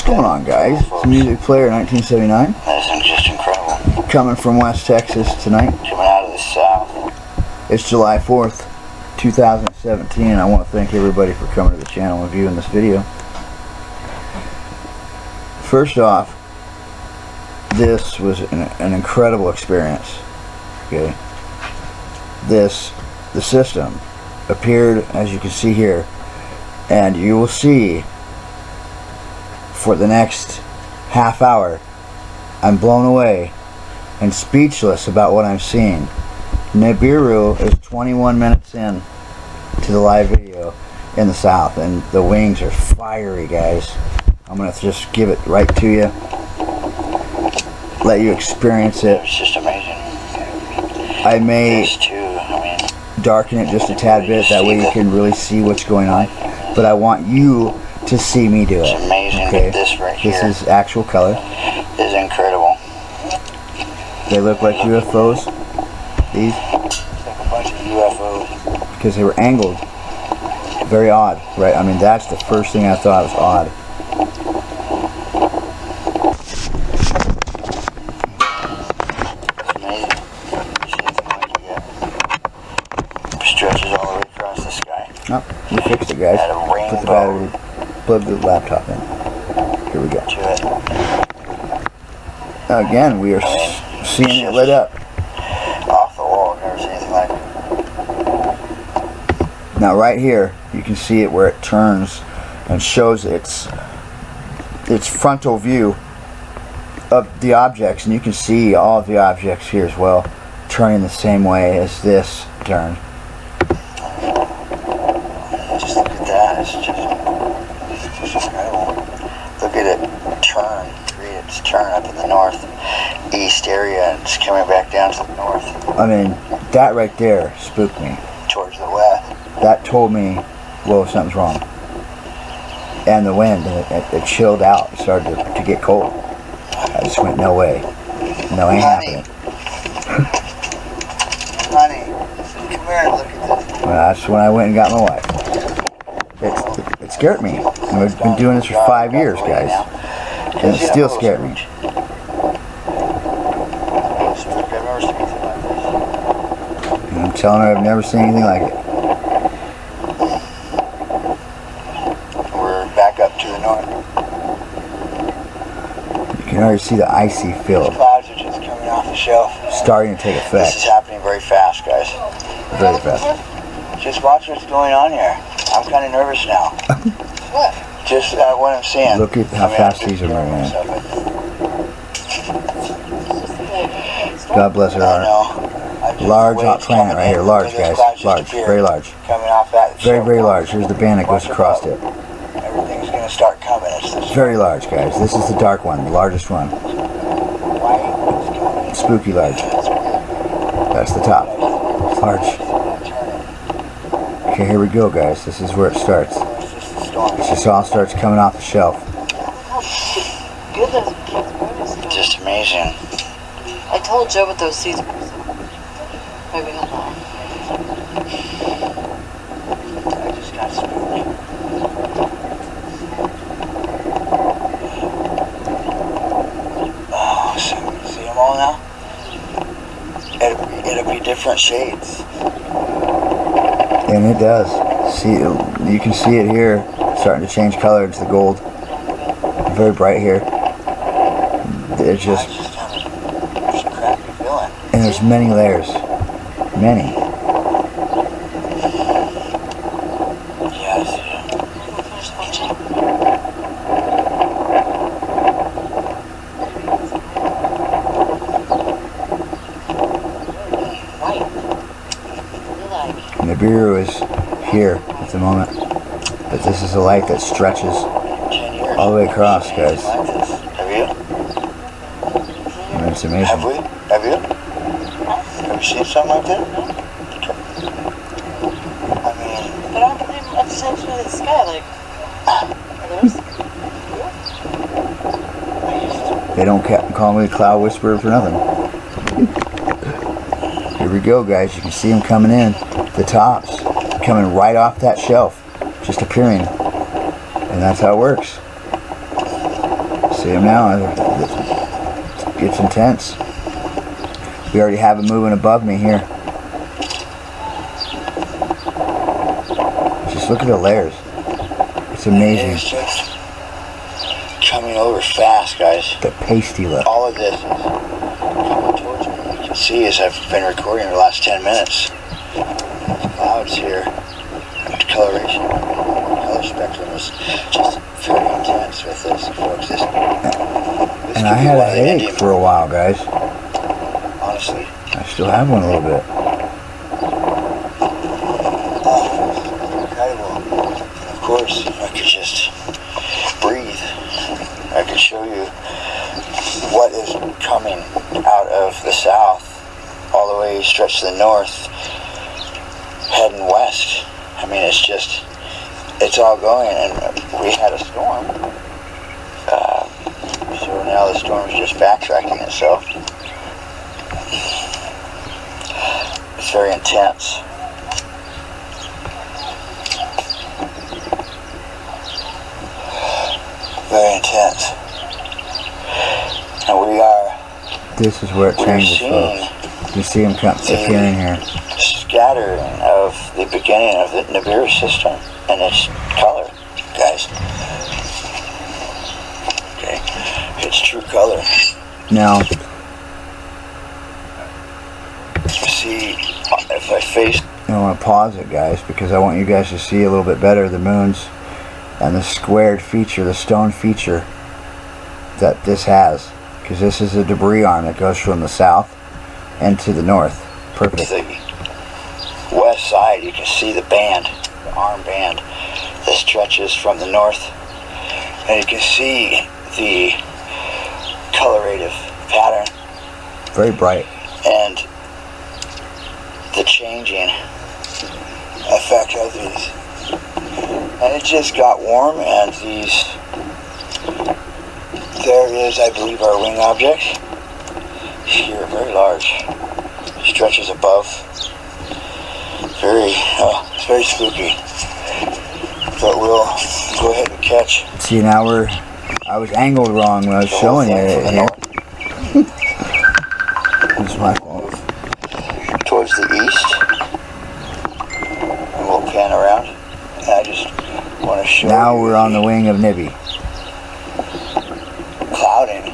going on, guys? It's Music Player 1979. That is just incredible. Coming from West Texas tonight. Coming out of the south. It's July 4th, 2017, and I want to thank everybody for coming to the channel and viewing this video. First off, this was an incredible experience. Okay, the system appeared, as you can see here, and you will see for the next half hour I'm blown away and speechless about what I'm seeing. NIBIRU is 21 minutes in to the live video in the south, and the wings are fiery, guys. I'm gonna just give it right to you, let you experience it. It's just amazing. I may This too, I mean, darken it just a tad bit, that way you can really see what's going on, but I want you to see me do it. it's amazing. Okay, This right here this is actual color. is incredible. They look like UFOs, these, It's like a bunch of UFOs. because they were angled. Very odd, right? I mean, that's the first thing I thought was odd. It's amazing. You see anything like that? Stretches all the way across the sky. Oh, we fixed it, guys. Had a Put the rainbow battery, plug the laptop in. Here we go. to it. Again, we are seeing it lit up. Off the wall. I've never seen anything like it. Now right here, you can see it where it turns and shows its frontal view of the objects, and you can see all of the objects here as well, turning the same way as this turned. Just look at that. It's just incredible. Look at it turn. Read its turn up in the northeast area, and it's coming back down to the north I mean, that right there spooked me. towards the west. That told me, whoa, something's wrong. And the wind, it chilled out. It started to get cold. I just went, no way. No, ain't happening. Honey, come here and look at this. Well, that's when I went and got my wife. It scared me. And we've been doing this for 5 years, guys. And it still scared me. And I'm telling her I've never seen anything like it. We're back up to the north. You can already see the icy These field clouds are just coming off the shelf. starting to take This is effect happening very fast, guys. very fast. Just watch what's going on here. I'm kind of nervous now. What? Just what I'm seeing. Look at how fast these are moving. God bless her I heart. know. Large hot planet right here. Large, guys. Large. Very large. Coming off that. Very, very large. Here's the band that goes across it. Everything's going to start coming. It's this Very large, guys. This is the dark one, the largest one. white. Spooky large. That's the top. It's large. Okay, here we go, guys. This is where it starts. It's just the storm. It just all starts coming off the shelf. Just amazing. I told Joe what those seeds were. Maybe not. I just got spooked. Oh, so you see them all now? It'll be different shades. And it does. See, you can see it here, starting to change color into the gold. Very bright here. It's I just, just have a crappy feeling. and there's many layers. Many. Yeah, I see it. NIBIRU is here at the moment, but this is a light that stretches 10 years. all the way across, guys. Like this. Have you? I mean, it's Have amazing. we? Have you? Have you seen something like that? I mean, But I'm at the same side of the sky, like, are those? They don't call me the cloud whisperer for nothing. Here we go, guys. You can see them coming in. The tops coming right off that shelf, just appearing. And that's how it works. See him now? It's intense. We already have him moving above me here. Just look at the layers. It's amazing. It's just coming over fast, guys. The pasty look. All of this is coming towards me. You can see as I've been recording for the last 10 minutes. The clouds here. The coloration. The color spectrum is just very intense with this, folks. This And I had a headache for a while, guys. Honestly. I still have one a little bit. Incredible. Of course, if I could just breathe, I could show you what is coming out of the south, all the way stretched to the north, heading west. I mean, it's all going, and we had a storm. So now the storm is just backtracking itself. It's very intense. Very intense. And we are... This is where it changes, folks. You see him appearing here. Scattering of the beginning of the NIBIRU system and its color, guys. Okay, its true color. Now, see, if I face... I want to pause it, guys, because I want you guys to see a little bit better the moons and the squared feature, the stone feature that this has. Because this is a debris arm that goes from the south and to the north. Perfect. The west side, you can see the band, the arm band that stretches from the north. And you can see the colorative pattern. Very bright. And the changing effect of these. And it just got warm, and these, there is, I believe, our wing object here, very large, stretches above, it's very spooky, but we'll go ahead and catch. See, now I was angled wrong when I was showing you it here. It's my fault. Towards the east, and we'll pan around, and I just want to show now you we're on the wing of NIBIRU. clouding.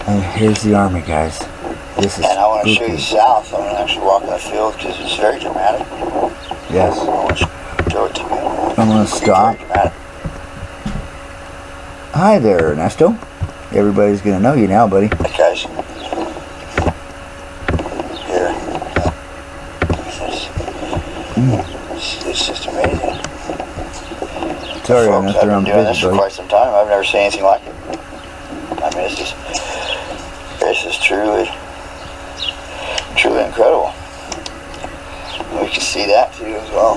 And here's the army, guys. This is And I want to show spooky. you south. I'm going to actually walk in the field because it's very dramatic. Yes. I want to show it to you. I'm going to stop. Very dramatic. Hi there, Ernesto. Everybody's going to know you now, buddy. Hey, guys. Here. It's just amazing. Sorry, Folks, Ernesto, I've been I'm doing this busy, for buddy. quite some time. I've never seen anything like it. I mean, this is truly incredible. We can see that too as well.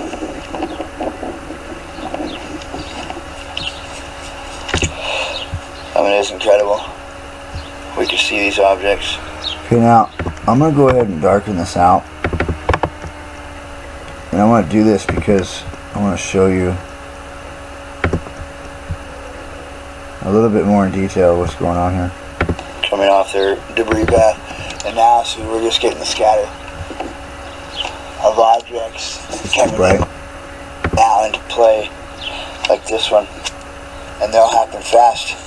I mean, it's incredible. We can see these objects. Okay, now, I'm going to go ahead and darken this out. And I want to do this because I want to show you a little bit more in detail what's going on here. Coming off their debris path. And now, see, we're just getting the scatter of objects coming Right. now into play, like this one. And they'll happen fast.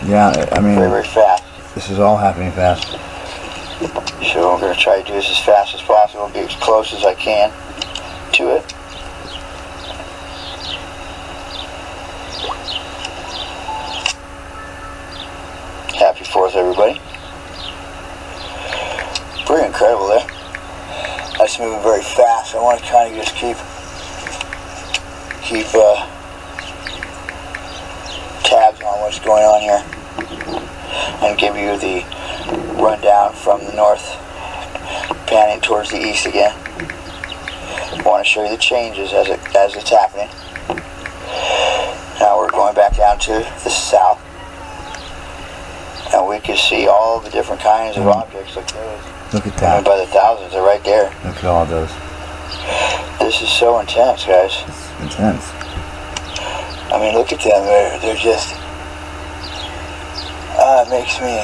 Yeah, I mean, Very, very fast. this is all happening fast. So I'm going to try to do this as fast as possible, get as close as I can to it. Happy 4th, everybody. Pretty incredible there. That's moving very fast. I want to kind of just keep tabs on what's going on here and give you the rundown from the north, panning towards the east again. I want to show you the changes as it's happening. Now we're going back down to the south, and we can see all the different kinds of objects like those. Look at I mean, that. by the thousands, they're right there. Look at all those. This is so intense, guys. It's intense. I mean, look at them. They're just It makes me...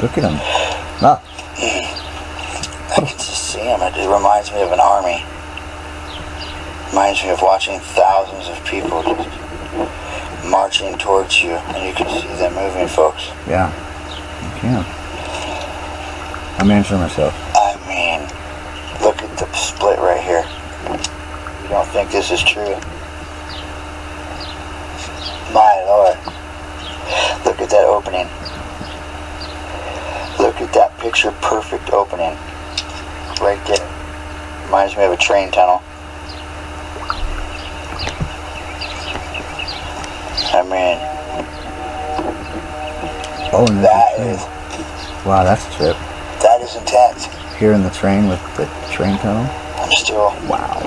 Look at him. Ah. I can just see him. It reminds me of an army. Reminds me of watching thousands of people just marching towards you, and you can see them moving, folks. Yeah, you can. I'm answering myself. I mean, look at the split right here. You don't think this is true? My Lord. Look at that opening. Look at that picture perfect opening. Right there. Reminds me of a train tunnel. I mean, Oh, and that there's a is, train. Wow, that's a trip. that is intense. Here in the train with the train tunnel. I'm still, Wow.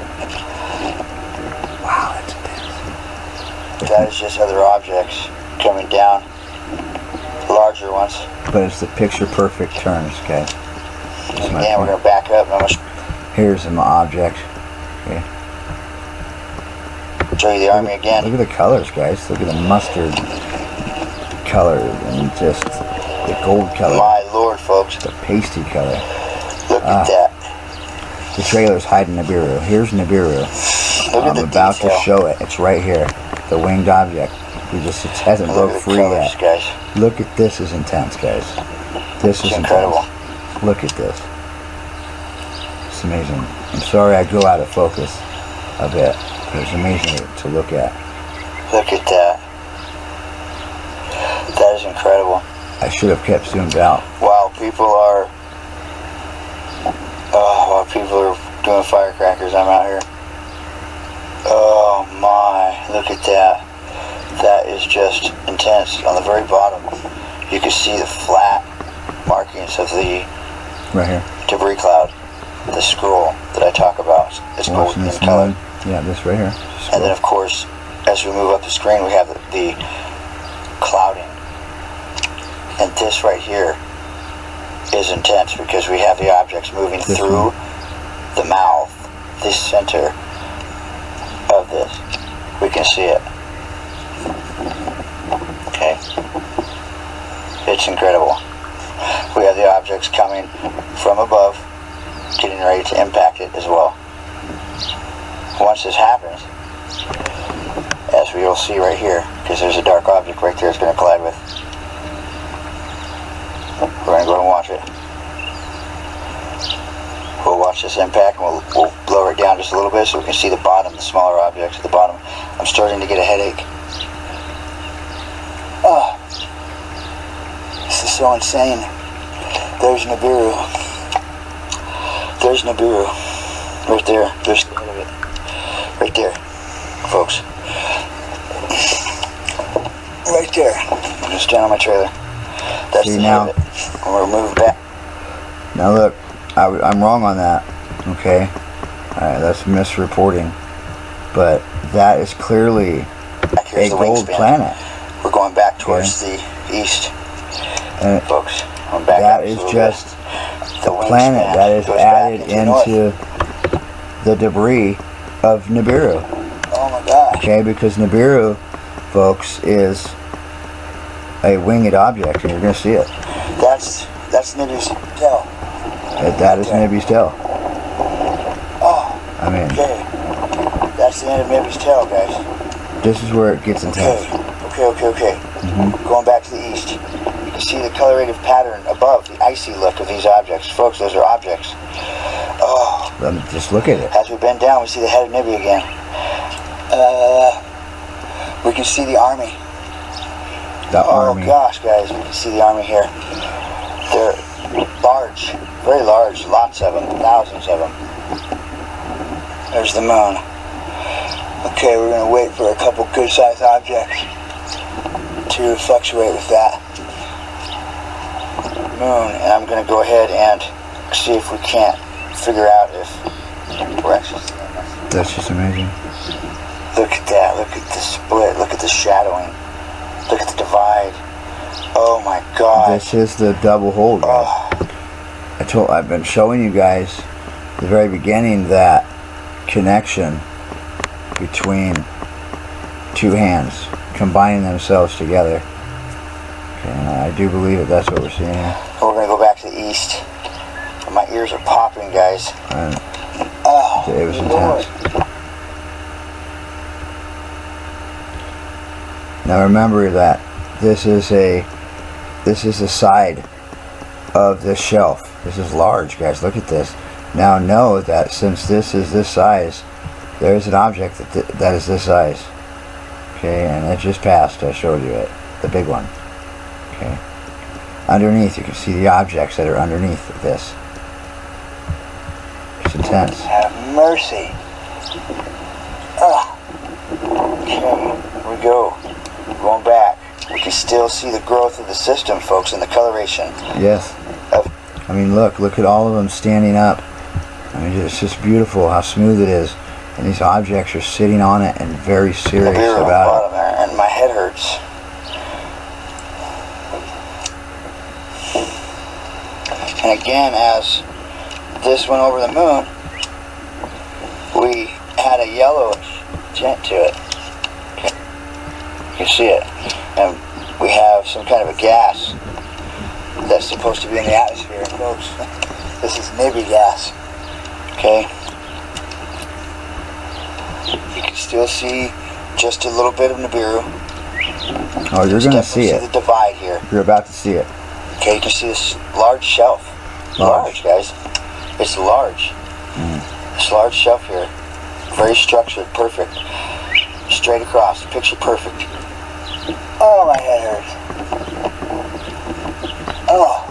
Wow, that's intense. that is just other objects coming down. Larger ones. But it's the picture perfect turns, okay? That's my Again, we're point. going to back up and I'm going Here's an object. Okay. to show you the army again. Look at the colors, guys. Look at the mustard color and just the gold color. My Lord, folks. The pasty color. Look at that. The trailer's hiding Nibiru. Here's Nibiru. Look at I'm the about detail. to show it. It's right here. The winged object. It hasn't Look broke at the free colors, yet. guys. Look at this is intense, guys. This is It's incredible. intense. Look at this. It's amazing. I'm sorry I go out of focus a bit. It's amazing to look at. Look at that. That is incredible. I should have kept zoomed out. While people are doing firecrackers, I'm out here. Oh my, look at that. That is just intense. On the very bottom, you can see the flat markings of the Right here. debris cloud, the scroll that I talk about. It's gold Watching in this color. one. Yeah, this right here. And then, of course, as we move up the screen, we have the clouding. And this right here is intense because we have the objects moving This through one. the mouth, the center of this. We can see it. Okay. It's incredible. We have the objects coming from above, getting ready to impact it as well. Once this happens, as we will see right here, because there's a dark object right there it's going to collide with. We're going to go and watch it. We'll watch this impact and we'll lower it down just a little bit so we can see the bottom, the smaller objects at the bottom. I'm starting to get a headache. Oh, this is so insane. There's Nibiru. There's Nibiru. Right there. There's the head of it. Right there, folks. Right there. I'm going to stand on my trailer. That's See the now? head of it. And we're moving back. Now look, I'm wrong on that. Okay, that's misreporting, but that is clearly Here's a the gold wingspan. planet. We're going back towards the east, And folks. I'm back that up is a little just bit. the planet wingspan that is goes back added into the north. into the debris of Nibiru. Oh my gosh. Okay, because Nibiru, folks, is a winged object, and you're going to see it. That's Nibiru's tail. That is Nibiru's tail. Oh, I mean, okay. That's the end of Nibiru's tail, guys. this is where it gets intense. Okay. Going back to the east. You can see the colorated pattern above, the icy look of these objects. Folks, those are objects. Oh, Just look at it. as we bend down, we see the head of Nibiru again. We can see the army. The army. Oh gosh, guys, we can see the army here. They're large, very large, lots of them, thousands of them. There's the moon. Okay, we're going to wait for a couple good-sized objects to fluctuate with that moon, and I'm going to go ahead and see if we can't figure out if we're actually seeing this. That's just amazing. Look at that, look at the split, look at the shadowing, look at the divide. Oh my god. This is the double hold. Oh, I've been showing you guys at the very beginning that connection between two hands combining themselves together. Okay, and I do believe it. That's what we're seeing here. We're going to go back to the east. My ears are popping, guys. It was intense. Now remember that this is the side of this shelf. This is large, guys. Look at this. Now know that since this is this size, there is an object that is this size. Okay, and it just passed. I showed you it, the big one. Okay. Underneath, you can see the objects that are underneath of this. It's intense. Have mercy. Okay, here we go. Going back. We can still see the growth of the system, folks, and the coloration. Yes. I mean, look at all of them standing up. I mean, it's just beautiful how smooth it is. And these objects are sitting on it and very serious about it. There, and my head hurts. And again, as this went over the moon, we had a yellowish tint to it. Okay. You can see it. And we have some kind of a gas that's supposed to be in the atmosphere. Folks, this is NIBIRU gas. Okay. You can still see just a little bit of NIBIRU. Oh, you're going to see it. See the divide here. You're about to see it. Okay, you can see this large shelf. Large, guys. It's large. This large shelf here. Very structured, perfect. Straight across, picture perfect. Oh, my head hurts. Oh.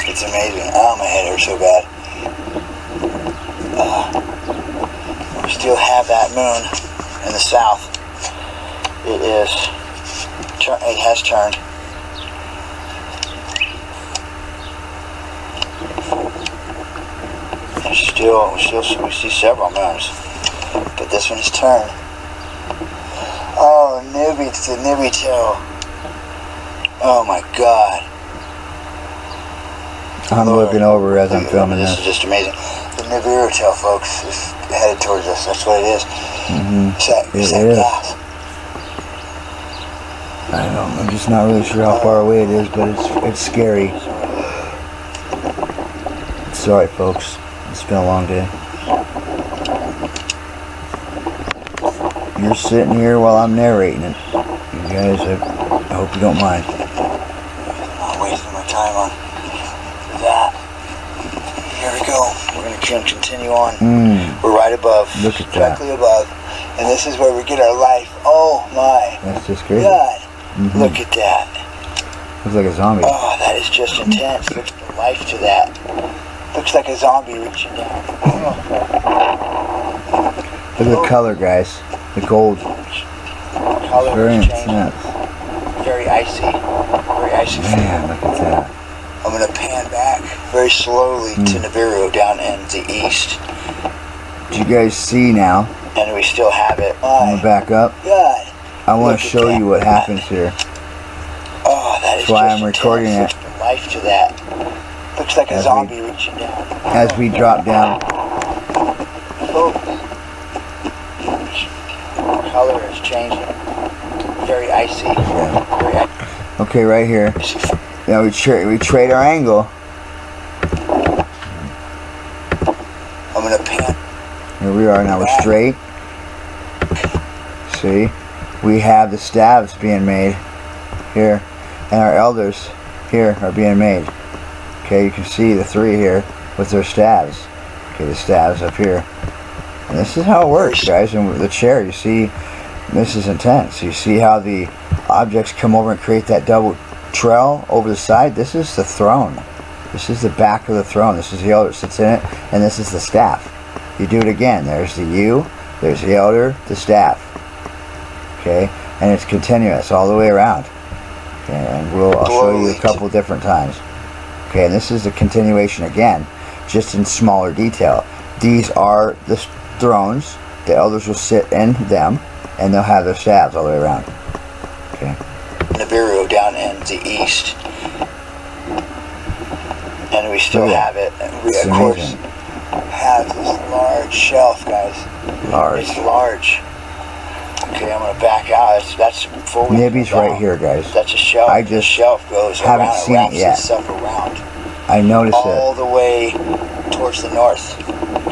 It's amazing. Oh, my head hurts so bad. We still have that moon in the south. It has turned. We see several moons, but this one has turned. Oh, the NIBIRU tail. Oh my God. I'm looking over as I'm filming this. This is just amazing. The NIBIRU tail, folks, is headed towards us. That's what it is. It's that gas. I'm just not really sure how far away it is, but it's scary. Sorry, folks. It's been a long day. You're sitting here while I'm narrating it. You guys, I hope you don't mind. I'm wasting my time on that. Here we go. We're going to continue on. We're right above. Look at directly above. And this is where we get our life. Oh my. That's just crazy. God. Look at that. Looks like a zombie. Oh, that is just intense. Look at the life to that. Looks like a zombie reaching down. Look at the color, guys. The gold. Color Very is intense. Very icy. Very icy. Man, look at that. I'm going to pan back very slowly to NIBIRU down in the east. Do you guys see now? And we still have it. I'm gonna back up. God. I want to show you what happens here. Oh, that is That's why just I'm recording intense. it. Looks the life to that. Looks like a zombie reaching down. As we drop down. Oh. Color is changing. Very icy. Yeah. Very icy. Okay, right here. Now we trade our angle. I'm gonna pan. Here we are now. We're straight. See, we have the staves being made here, and our elders here are being made. Okay, you can see the three here with their staves. Okay, the staves up here. And this is how it works, guys. And the chair, you see, this is intense. You see how the objects come over and create that double trail over the side? This is the throne. This is the back of the throne. This is the elder that sits in it, and this is the staff. You do it again. There's the U, there's the elder, the staff. Okay, and it's continuous all the way around. Okay, and I'll show you a couple different times. Okay, and this is the continuation again, just in smaller detail. These are the thrones. The elders will sit in them, and they'll have their staves all the way around. Okay, in the east. And we still Oh, yeah. have it. And we, It's of course, amazing. have this large shelf, guys. Large. It's large. Okay, I'm going to back out. That's fully NIBIRU's right here, guys. That's a shelf. I The just shelf goes haven't around. seen It wraps it yet. itself around. I noticed all it. the way towards the north.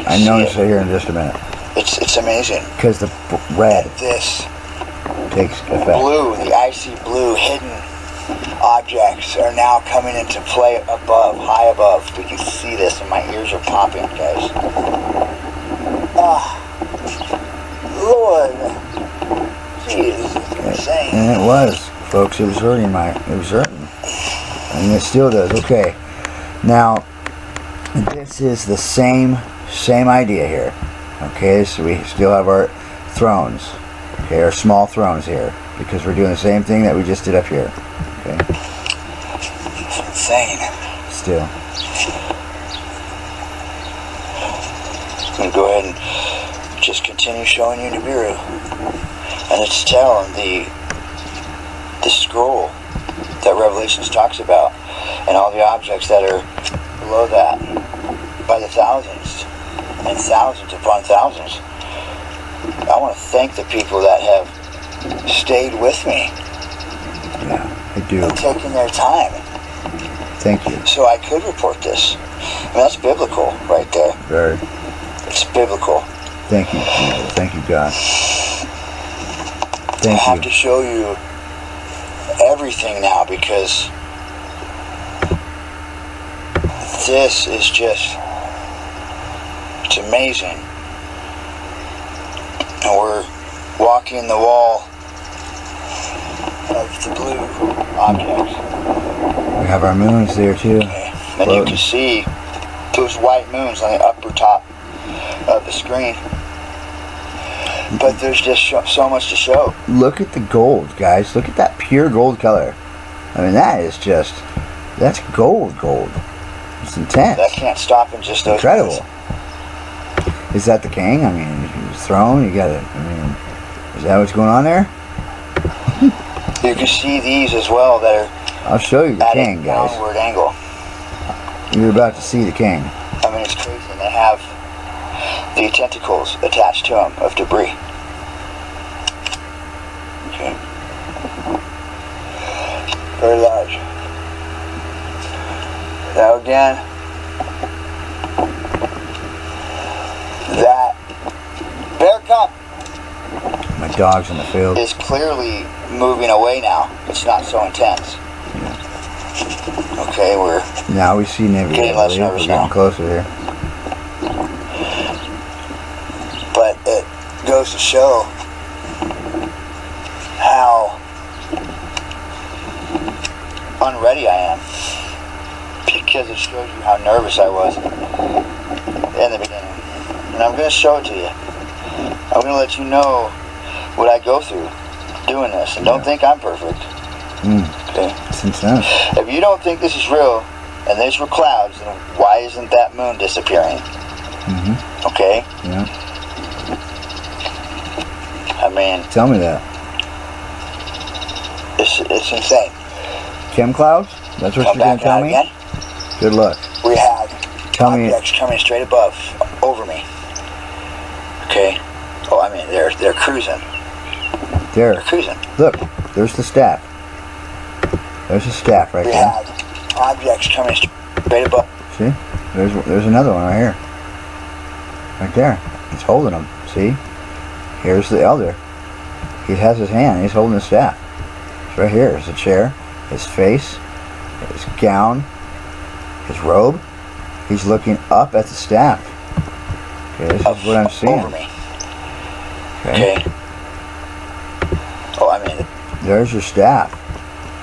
I noticed it here in just a minute. It's amazing. Because the red This takes effect. blue, the icy blue, hidden objects are now coming into play above, high above. We can see this, and my ears are popping, guys. Ah, Lord, Jesus, it's insane. And it was, folks. It was hurting It was hurting, and it still does. Okay, now this is the same idea here. Okay, so we still have our thrones. Okay, our small thrones here, because we're doing the same thing that we just did up here. Okay. It's insane. Still. I'm going to go ahead and just continue showing you NIBIRU. And it's telling the scroll that Revelations talks about, and all the objects that are below that by the thousands and thousands upon thousands. I want to thank the people that have stayed with me. Yeah, I do. And taking their time. Thank you. So I could report this. I mean, that's biblical right there. Very. It's biblical. Thank you, Jesus. Thank you, God. I Thank have you. to show you everything now, because this is just, it's amazing. And we're walking the wall of the blue objects. We have our moons there too. Okay. And you can see those white moons on the upper top of the screen. But there's just so much to show. Look at the gold, guys. Look at that pure gold color. I mean, that is just, that's gold. It's intense. That can't stop in just those Incredible. moons. Is that the king? I mean, his throne, you gotta, I mean, is that what's going on there? You can see these as well that are I'll show you the at king, a guys. downward angle. You're about to see the king. I mean, it's crazy. And they have the tentacles attached to them of debris. Okay. Very large. Now again, that bear cub My dog's in the field. is clearly moving away now. It's not so intense. Okay, we're Now we see NIBIRU. Getting less nervous We're getting now. closer here. but it goes to show how unready I am, because it shows you how nervous I was in the beginning. And I'm going to show it to you. I'm going to let you know what I go through doing this, and don't think I'm perfect. Okay? It's intense. If you don't think this is real and these were clouds, then why isn't that moon disappearing? Okay? Yeah. I mean, Tell me that. it's insane. Chem clouds? That's what Come you're gonna back tell out me? again. Good luck. We have Tell me. objects coming straight above, over me. Okay? Oh, I mean, they're cruising. There. They're cruising. Look. There's the staff. There's a staff right We there. have objects coming straight above. See? There's another one right here. Right there. He's holding them. See? Here's the elder. He has his hand. He's holding the staff. It's right here. There's a chair. His face. His gown. His robe. He's looking up at the staff. Okay, this is what I'm seeing. Over me. Okay. Okay? Oh, I mean, There's your staff.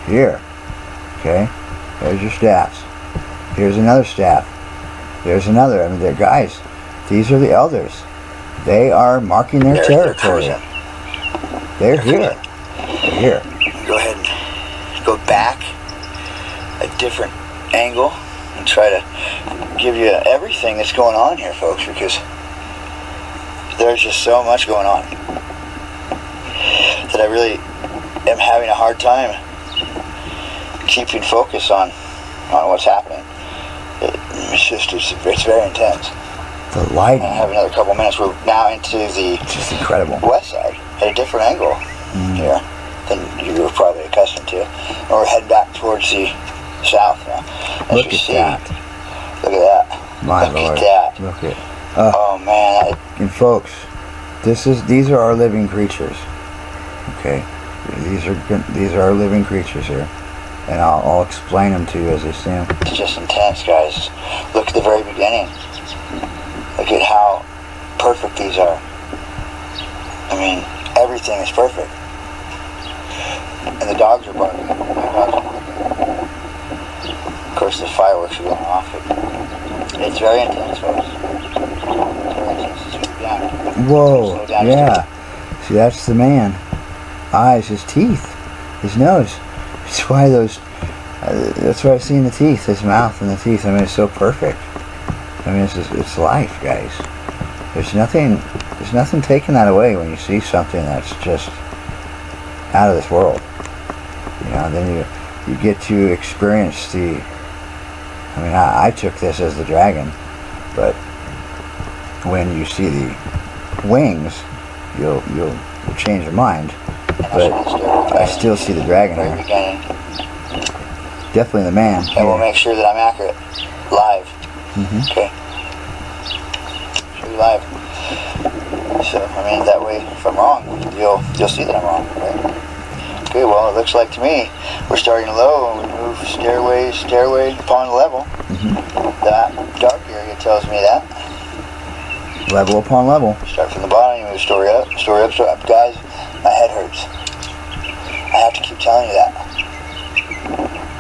Here. Okay. There's your staffs. Here's another staff. There's another. I mean, they're guys. These are the elders. They are marking their territory. cruising. They're here. They're here. Go ahead and go back a different angle and try to give you everything that's going on here, folks, because there's just so much going on that I really am having a hard time keeping focus on what's happening. It's very intense. The lighting. I have another couple minutes. We're now into the Just incredible. west side at a different angle here than you were probably accustomed to. And we're heading back towards the south now. As Look you at see, that. look at that. My look Lord. at that. Look at. Oh man. And folks, these are our living creatures. Okay, these are our living creatures here, and I'll explain them to you as I see them. It's just intense, guys. Look at the very beginning. Look at how perfect these are. I mean, everything is perfect. And the dogs are barking. Of course, the fireworks are going off. It's very intense, folks. It's very intense. It's very down. Whoa, Slow down yeah. See, that's the man. Eyes, his teeth, his nose. That's why that's why I see in the teeth, his mouth and the teeth. I mean, it's so perfect. I mean, it's life, guys. There's nothing taking that away when you see something that's just out of this world. You know, then you get to experience the. I mean, I took this as the dragon, but when you see the wings, you'll change your mind. But I still see the dragon Very here. beginning. Definitely the man. And we'll make sure that I'm accurate. Live. Okay. Show you live. So, I mean, that way, if I'm wrong, you'll see that I'm wrong, right? Okay, well, it looks like to me, we're starting low and we move stairway upon level. That dark area tells me that. Level upon level. Start from the bottom, you move story up. Guys, my head hurts. I have to keep telling you that.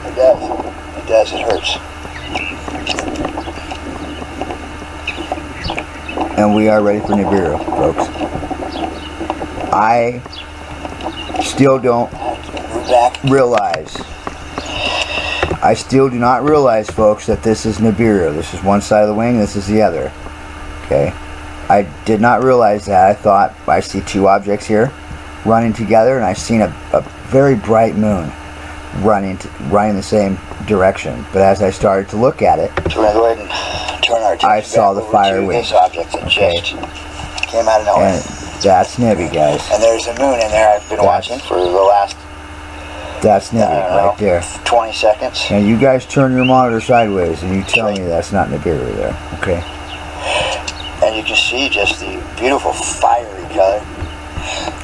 It does, it hurts. And we are ready for Nibiru, folks. I still don't realize. I still do not realize, folks, that this is Nibiru. This is one side of the wing, this is the other. Okay? I did not realize that. I thought I see two objects here running together, and I've seen a very bright moon running the same direction. But as I started to look at it, So we're going to go ahead and turn our attention I saw back the over fire to wings. this object that just came out of nowhere. and that's Nibby, guys. And there's a moon in there I've been watching for the last That's Nibby I don't know, right there. 20 seconds. And you guys turn your monitor sideways and you tell me that's not Nibiru there, okay? And you can see just the beautiful fiery color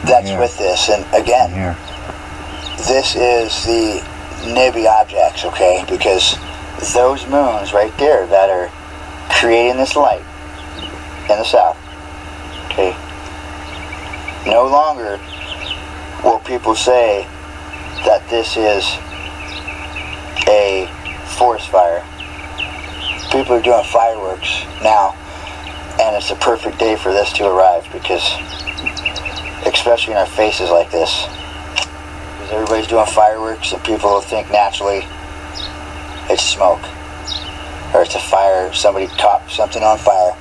that's with this. And again, Here. this is the NIBIRU objects, okay? Because those moons right there that are creating this light in the south, okay? No longer will people say that this is a forest fire. People are doing fireworks now, and it's a perfect day for this to arrive, because especially in our faces like this, because everybody's doing fireworks and people will think naturally it's smoke or it's a fire, somebody caught something on fire.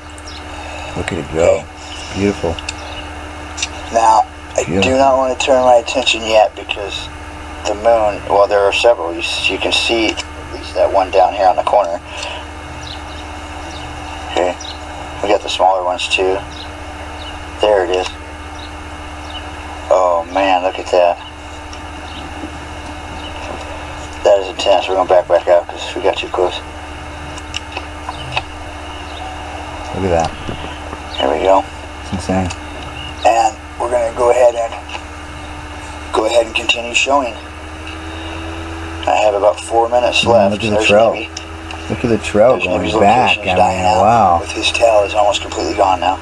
Look at it go. Beautiful. Now, I do not want to turn my attention yet, because the moon, well, there are several. You can see at least that one down here on the corner. Okay. We got the smaller ones too. There it is. Oh man, look at that. That is intense. We're going to back out because we got too close. Look at that. Here we go. It's insane. And we're going to go ahead and continue showing. I have about 4 minutes left. Look at the There's trail. Nibby. Look at the trail There's going Nibby's back. location. He's dying out. Wow. With his tail is almost completely gone now.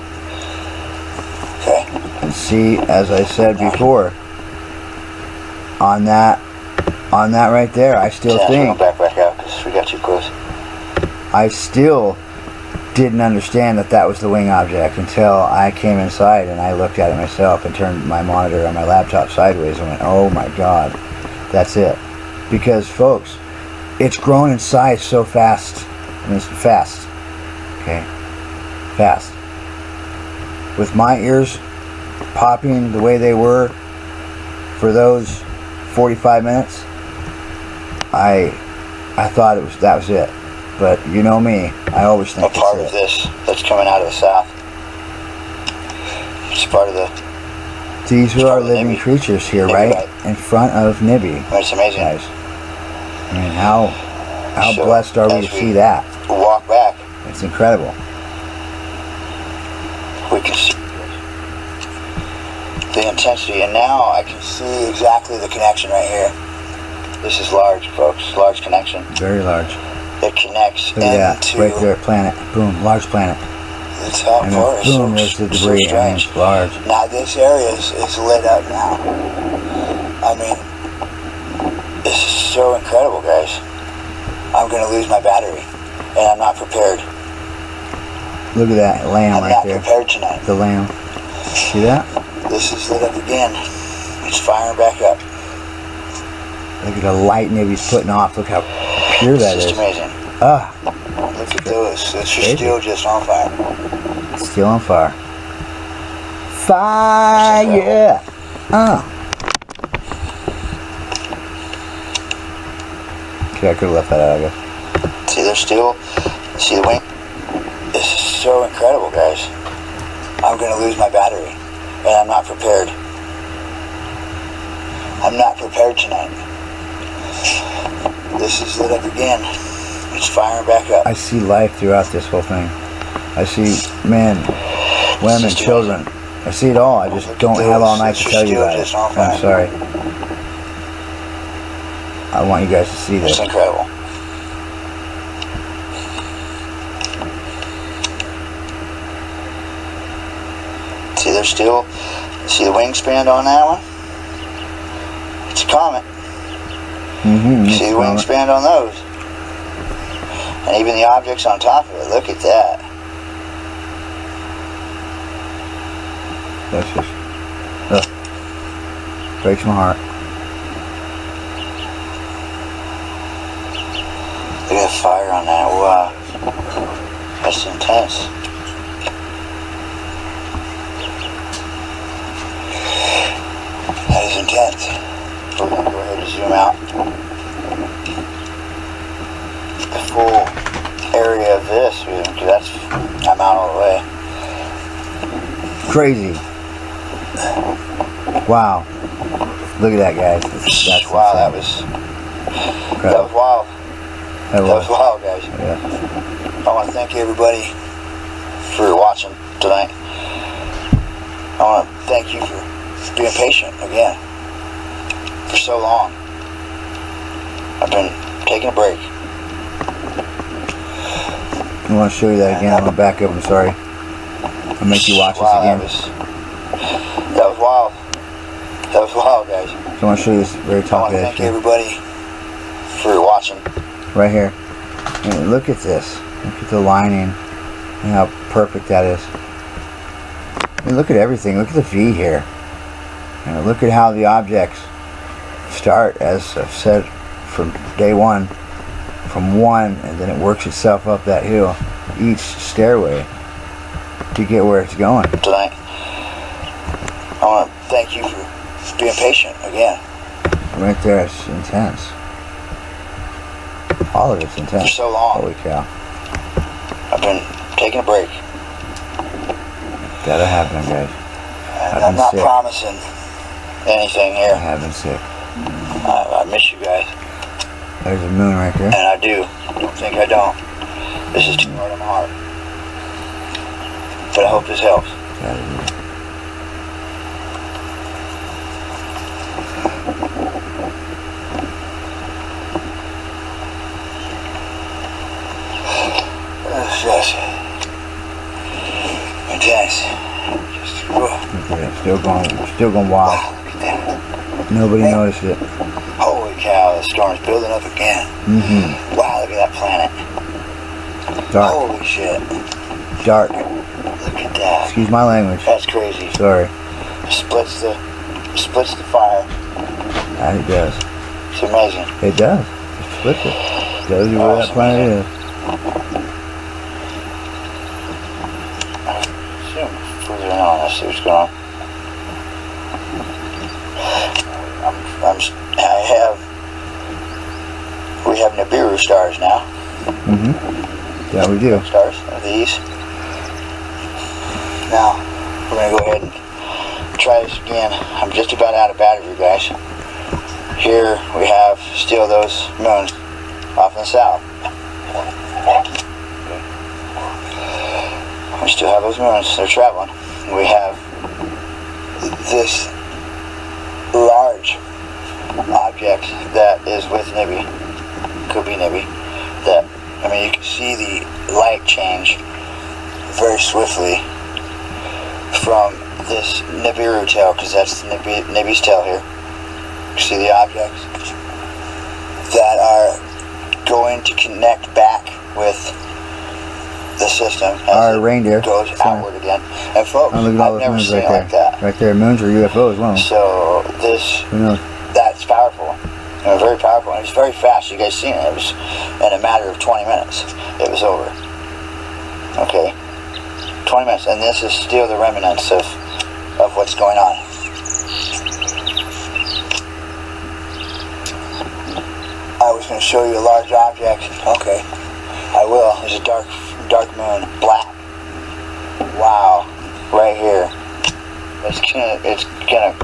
Okay. And see, as I said before, on that right there, I still think We're back out because we got too close. I still didn't understand that was the wing object until I came inside and I looked at it myself and turned my monitor on my laptop sideways and went, oh my god, that's it. Because folks, it's grown in size so fast. I mean, it's fast. Okay? Fast. With my ears popping the way they were for those 45 minutes, I thought that was it. But you know me, I always think a part of it's this that's coming out of the south. It's part of the. These are our part of living NIBIRU. creatures here, NIBIRU, right right? in front of NIBIRU. It's amazing. Guys. I mean, how So, blessed are we as to see that? Walk back, It's incredible. we can see the intensity, and now I can see exactly the connection right here. This is large, folks. Large connection. Very large. It connects Look at that, into right there, planet. Boom, large planet. the top And part. then Is boom, there's the debris. so I mean, strange. it's large. Now this area is lit up now. I mean, this is so incredible, guys. I'm going to lose my battery, and I'm not prepared. Look at that lamb I'm right not there. prepared tonight. The lamb. See that? This is lit up again. It's firing back up. Look at the light NIBIRU's putting off. Look how pure that It's is. just amazing. Ah, Look at those. It's just Crazy. still just on fire. it's still on fire. Fire! Ah. Okay, I could have left that out, I guess. See, they're still. See the wing? This is so incredible, guys. I'm going to lose my battery, and I'm not prepared. I'm not prepared tonight. This is lit up again. It's firing back up. I see life throughout this whole thing. I see men, women, just children. I see it all. I just Look at don't have all those. night It's to tell you still about it. just on fire. I'm sorry. I want you guys to see this. It's incredible. See, they're still. See the wingspan on that one? It's a comet. See the wingspan on those? And even the objects on top of it. Look at that. That's just breaks my heart. Look at the fire on that. Wow. That's intense. That is intense. We're going to go ahead and zoom out. The full area of this, because I'm out all the way. Crazy. Wow. Look at that, guys. That's Wow, that insane. was Incredible. wild. That That was was. wild, guys. Yeah. I want to thank everybody for watching tonight. I want to thank you for being patient again for so long. I've been taking a break. I want to show you that again. I'm going to back up. I'm sorry. I'll make you watch this Wow, again. That was wild. That was wild, guys. So I want to show you this very I top want to edge thank here. everybody for watching. Right here. And look at this. Look at the lining and how perfect that is. And look at everything. Look at the V here. And look at how the objects start, as I've said, from day one. From one, and then it works itself up that hill, each stairway, to get where it's going. Tonight. I want to thank you for being patient again Right there, it's intense. All of it's for intense. so long. Holy cow. I've been taking a break. Gotta happen, guys. And I've I'm been not sick. promising anything I here. have been sick. I miss you guys, There's the moon right there. and I do. Don't think I don't. This is too hard on my heart. But I hope this helps. Gotta do it. Yes. Intense. Just, Okay, still going wild. wow, look at that. Nobody noticed it. Holy cow, the storm's building up again. Wow, look at that planet. Dark. Holy shit. Dark. Look at that. Excuse my language. That's crazy. Sorry. Splits the fire. It does. It's amazing. It does. It splits it. Tells you where that planet is. Zoom further on. Let's see what's going on. I have NIBIRU stars now. Yeah, we do. Stars are these. Now, we're going to go ahead and try this again. I'm just about out of battery, guys. Here we have still those moons off in the south. We still have those moons. They're traveling. We have this large object that is with NIBI. Could be NIBI. That, I mean, you can see the light change very swiftly from this NIBIRU tail, because that's NIBI's tail here. You see the objects that are going to connect back with the system as Our reindeer goes outward again. And folks, look at all I've those never moons seen right it there. like that. Right there, moons or UFOs, one of them. So this, Who knows? that's powerful. Very powerful. And it's very fast. You guys seen it. It was in a matter of 20 minutes. It was over. Okay. 20 minutes. And this is still the remnants of what's going on. I was going to show you a large object. Okay. I will. There's a dark moon. Black. Wow. Right here. It's gonna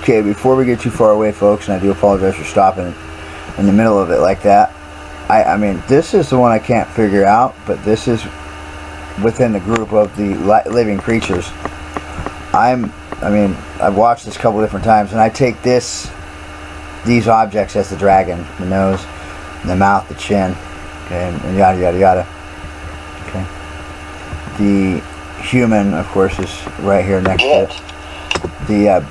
Okay, before we get too far away, folks, and I do apologize for stopping in the middle of it like that. I mean, this is the one I can't figure out, but this is within the group of the living creatures. I mean, I've watched this a couple different times, and I take these objects as the dragon, the nose, the mouth, the chin, okay, and yada yada yada. Okay. The human, of course, is right here next to it. The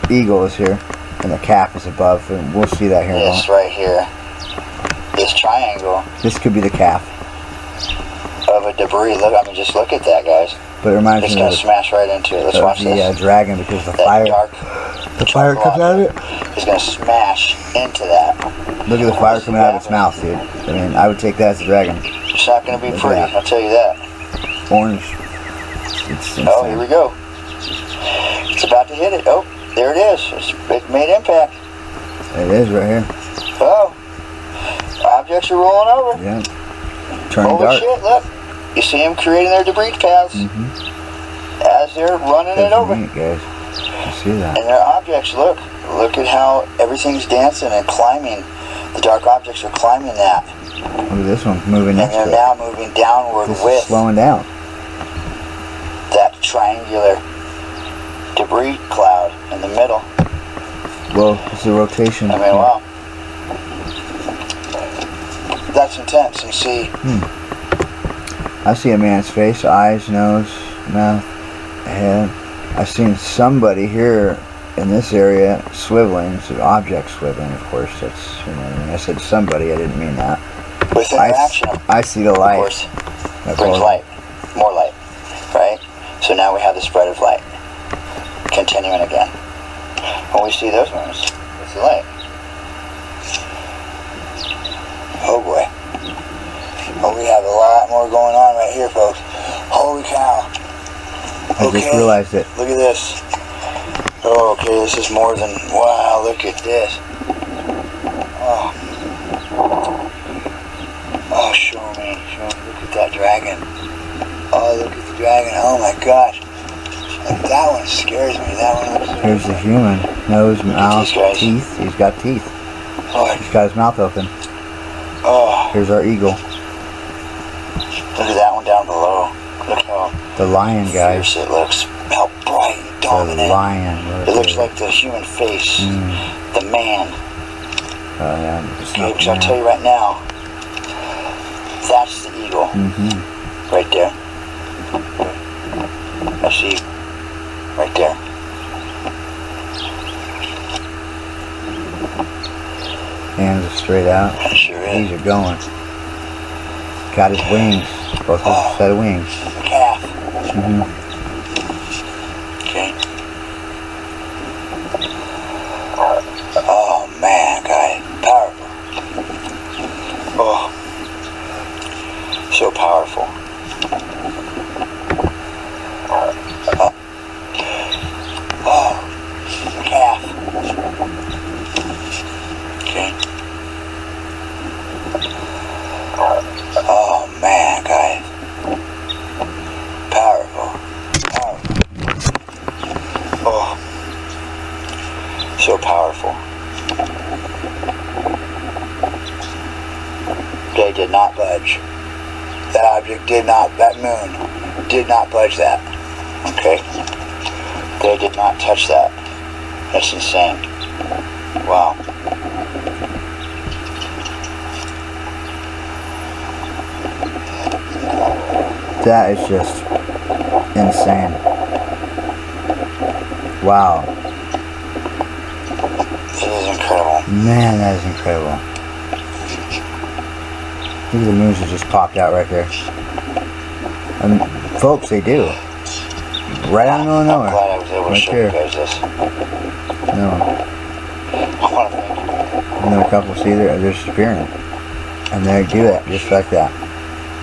eagle is here, and the calf is above, and we'll see that here in a moment. This right here, this triangle This could be the calf, of a debris. Look, I mean, just look at that, guys. but it reminds It's me gonna of smash right into it. Let's watch the this. dragon, because the That fire dark comes out of it. It's gonna smash into that. Look at the fire coming out of its mouth, dude. I mean, I would take that as a dragon. It's not gonna be Look at pretty. that. I'll tell you that. Orange. It's Oh, here we go. It's about to hit it. Oh, there it is. It made impact. It is right here. Oh, objects are rolling over. Yeah. Turning Holy dark. shit! Look, you see them creating their debris paths as they're running it That's over. neat, guys. You see that? And their objects, look at how everything's dancing and climbing. The dark objects are climbing that. Look at this one moving And next they're to now moving downward it. This is with slowing down. that triangular debris cloud in the middle. Well, it's a rotation. I mean, wow. That's intense. And see, I see a man's face, eyes, nose, mouth, head. I've seen somebody here in this area swiveling, so object swiveling, of course. That's, you know, when I said somebody, I didn't mean that. with interaction, I see the light. of course, brings light, more light, right? So now we have the spread of light continuing again. When we see those ones, it's the light. Oh boy. Oh, we have a lot more going on right here, folks. Holy cow. I just realized it. Look at this. Oh, okay, this is more than, wow, look at this. Oh. Oh, show me. Look at that dragon. Oh, look at the dragon. Oh my gosh. That one scares me. That one looks... Here's the human. Nose, mouth, these guys. teeth. He's got teeth. Oh, He's got his mouth open. oh, Here's our eagle. look at that one down below. Look how The lion, guys. fierce it looks. How bright and The dominant. lion. It looks like the human face. The man. Oh, yeah. It's Okay, not because I'll the tell man. you right now, that's the eagle. Right there. I see. Right there. Hands are straight out. That sure These is. are going. Got his wings. Both his set of wings. The calf. Okay. Oh man, guys. Powerful. Oh. So powerful. Oh. The calf. Okay. So powerful. They did not budge. That object did not, that moon did not budge that. Okay? They did not touch that. That's insane. Wow. That is just insane. Wow. It is incredible. Man, that is incredible. Look at the moons that just popped out right there. And folks, they do. Right out of I'm nowhere. glad I was able to Right show there. you guys this. No. I want to thank you. And then a couple see they're disappearing. And they do that just like that.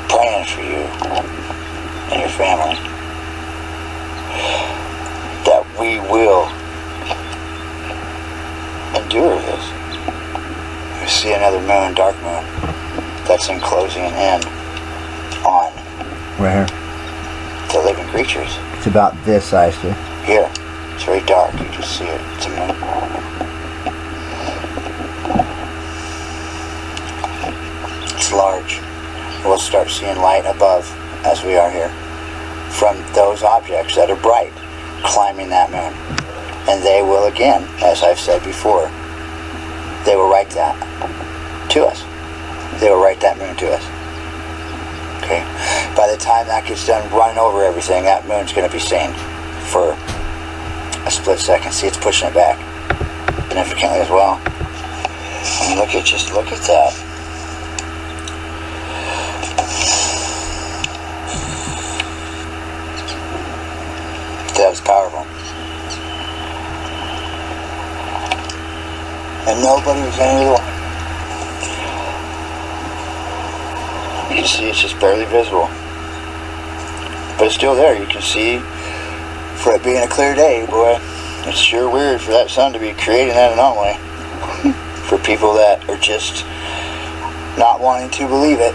Praying for you and your family. That we will endure this. We see another moon, dark moon, that's enclosing in on Right here. the living creatures. It's about this size too. Here, it's very dark. You can see it. It's a moon. It's large. We'll start seeing light above as we are here from those objects that are bright climbing that moon. And they will again, as I've said before, they will write that to us. They will write that moon to us. Okay? By the time that gets done running over everything, that moon's going to be seen for a split second. See, it's pushing it back significantly as well. And look at that. That was powerful. And nobody was any of the way. You can see it's just barely visible. But it's still there. You can see, for it being a clear day, boy, it's sure weird for that sun to be creating that anomaly. For people that are just not wanting to believe it.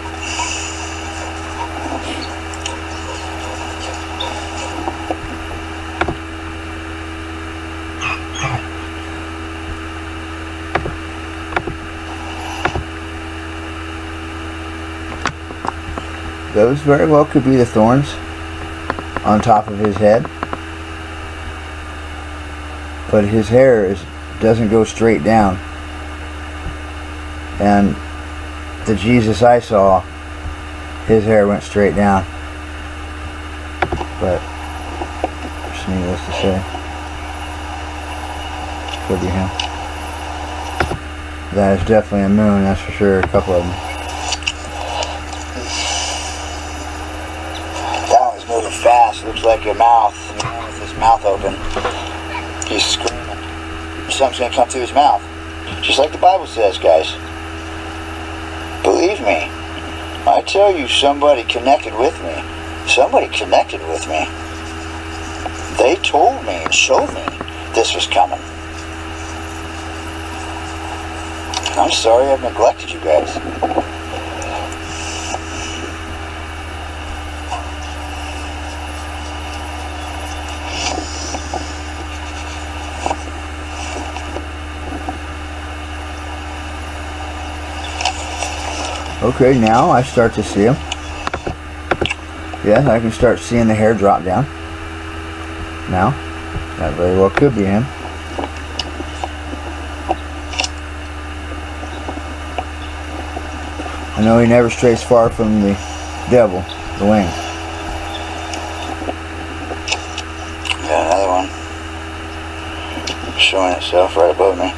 Those very well could be the thorns on top of his head. But his hair doesn't go straight down. And the Jesus I saw, his hair went straight down. But just needless to say, could be him. That is definitely a moon, that's for sure. A couple of them. That one's moving fast. Looks like a mouth. The man with his mouth open. He's screaming. Something's going to come through his mouth. Just like the Bible says, guys. Believe me. I tell you, somebody connected with me. Somebody connected with me. They told me and showed me this was coming. I'm sorry I've neglected you guys. Okay, now I start to see him. Yeah, I can start seeing the hair drop down. Now, that very well could be him. I know he never strays far from the devil, the wings. Got another one showing itself right above me.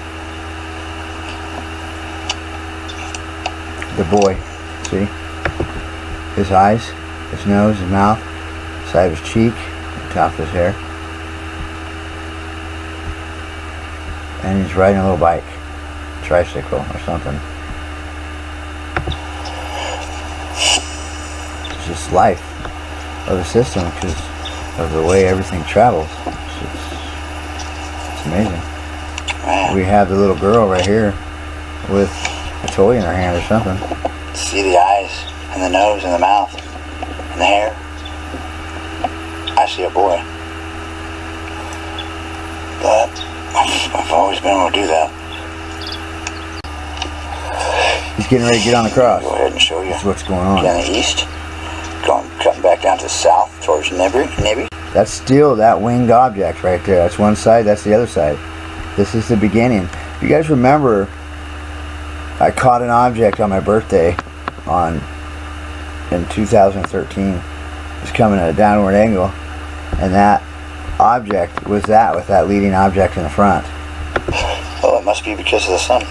The boy, see? His eyes, his nose, his mouth, side of his cheek, the top of his hair. And he's riding a little bike, tricycle or something. It's just life of the system because of the way everything travels. It's amazing. Man. We have the little girl right here with a toy in her hand or something. See the eyes and the nose and the mouth and the hair. I see a boy. But I've always been able to do that. He's getting ready to get on the cross. Go ahead and show you. That's what's going on. Down the east, cutting back down to the south towards NIBIRU. That's still that winged object right there. That's one side, that's the other side. This is the beginning. If you guys remember, I caught an object on my birthday in 2013. It was coming at a downward angle, and that object was that with that leading object in the front. Oh, it must be because of the sun.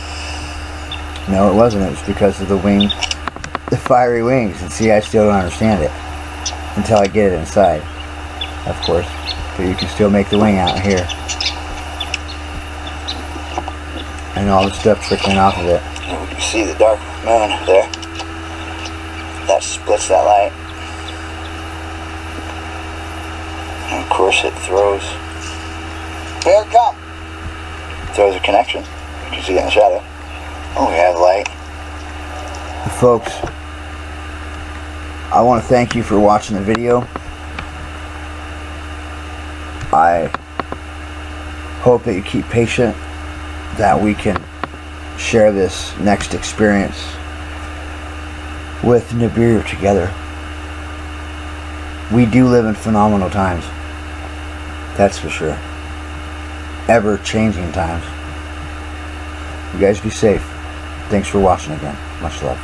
No, it wasn't. It was because of the wing, the fiery wings. And see, I still don't understand it until I get it inside, of course. But you can still make the wing out here. And all the stuff trickling off of it. You can see the dark moon there. That splits that light. And of course it throws. Here it comes. Throws a connection. You can see it in the shadow. Oh, we have light. Folks, I want to thank you for watching the video. I hope that you keep patient, that we can share this next experience with NIBIRU together. We do live in phenomenal times. That's for sure. Ever-changing times. You guys be safe. Thanks for watching again. Much love.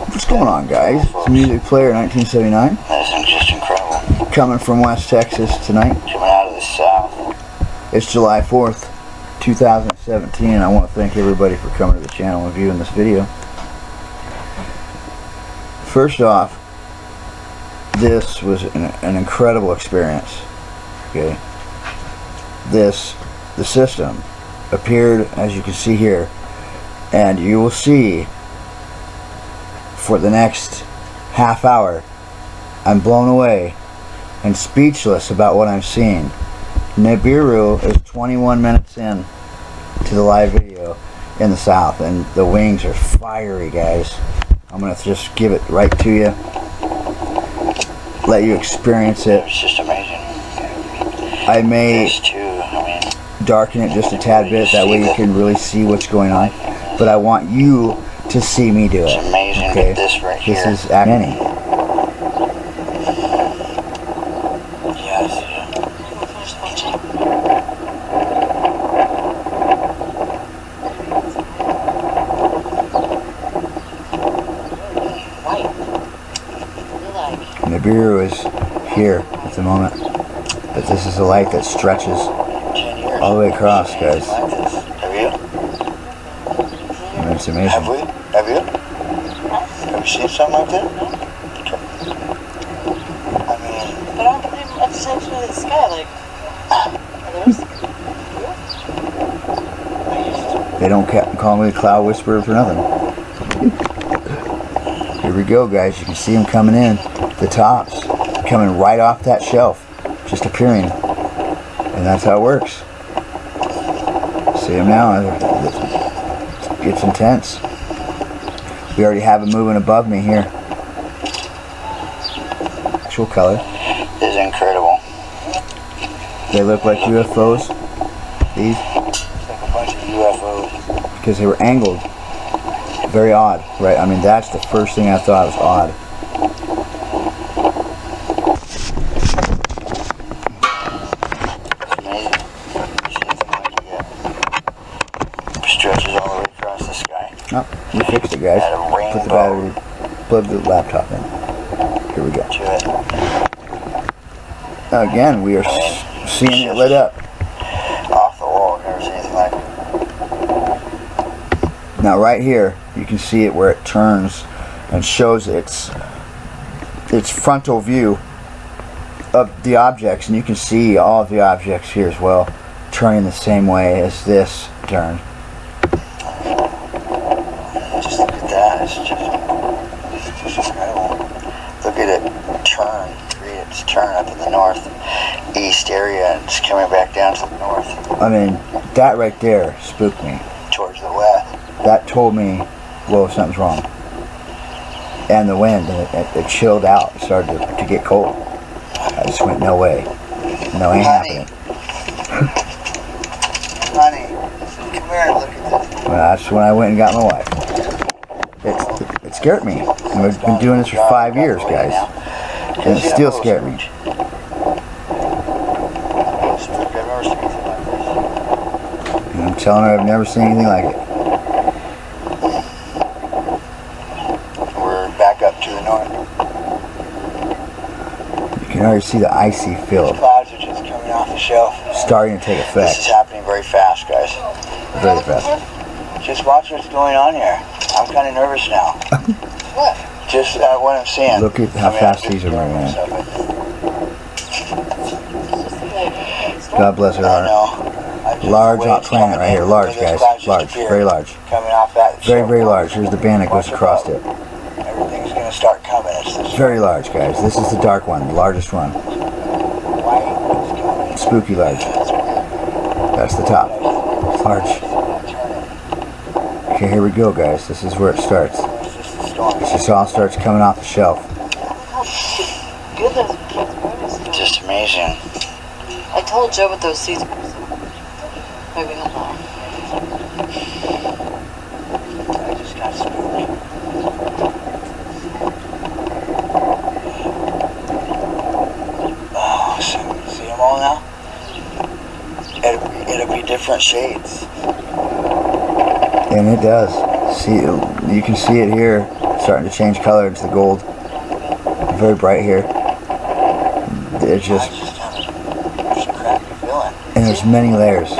What's going on, guys? It's a music player 1979. That's just incredible. Coming from West Texas tonight. Coming out of the south. It's July 4th, 2017. I want to thank everybody for coming to the channel and viewing this video. First off, this was an incredible experience. Okay. The system appeared, as you can see here, and you will see for the next half hour I'm blown away and speechless about what I'm seeing. NIBIRU is 21 minutes in to the live video in the south, and the wings are fiery, guys. I'm gonna just give it right to you, let you experience it. It's just amazing. I may This too, I mean, darken it just a tad bit, that way you can really see what's going on, but I want you to see me do it. it's amazing. Okay, But this right here. this is many. Yes. Finish watching. White. Really like. NIBIRU is here at the moment, but this is a light that stretches 10 years. all the way across, guys. Like this. Have you? I mean, it's Have amazing. we? Have you? Have you seen something like that? I mean, But aren't they up to the sky? Like, are those? They don't call me the cloud whisperer for nothing. Here we go, guys. You can see them coming in. The tops coming right off that shelf, just appearing, and that's how it works. See them now. It's intense. We already have them moving above me here. Actual color. it's incredible. They look like UFOs. These, It's like a bunch of UFOs. because they were angled. Very odd, right? I mean, that's the first thing I thought was odd. It's amazing. See anything like you get. Stretches all the way across the sky. Oh, we fixed it, guys. Had a Put the rainbow battery, plug the laptop in. Here we go. to it. Again, we are seeing it lit up. Off the wall. I've never seen anything like it. Now right here, you can see it where it turns and shows its frontal view of the objects, and you can see all of the objects here as well, turning the same way as this turned. Just look at that. It's just incredible. Look at it turn. Read it. It's turn up in the northeast area, and it's coming back down to the north I mean, that right there spooked me. towards the west. That told me, whoa, something's wrong. and the wind, and it chilled out. It started to get cold. I just went, no way. No, ain't happening. Honey, come here and look at this. Well, that's when I went and got my wife. It scared me. And we've been doing this for 5 years, guys. And it still scared me. And I'm telling her I've never seen anything like it. We're back up to the north. You can already see the icy field Clouds are just coming off the shelf. starting to take This is effect. happening very fast, guys. Very fast. Just watch what's going on here. I'm kind of nervous now. What? Just what I'm seeing. Look at how fast these are moving. God bless her I heart. know. I just Large wait hot it's planet coming right in. here. Large, Look at guys. those clouds just Large. appear Very large. Coming off that. Very, very large. Here's the band that goes across it. Everything's going to start coming. It's this Very large, guys. This is the dark one, the largest one. white. It's coming. Spooky large. That's the top. Large. Okay, here we go, guys. This is where it starts. It's just the storm. This just all starts coming off the shelf. Good those kids' movies go. Just amazing. I told Joe what those seeds were. Maybe he'll know. I just got spooked. Oh, so see them all now? It'll be different shades. And it does. See, you can see it here, starting to change color into the gold. Very bright here. It's I just, just have a crappy feeling. and there's many layers.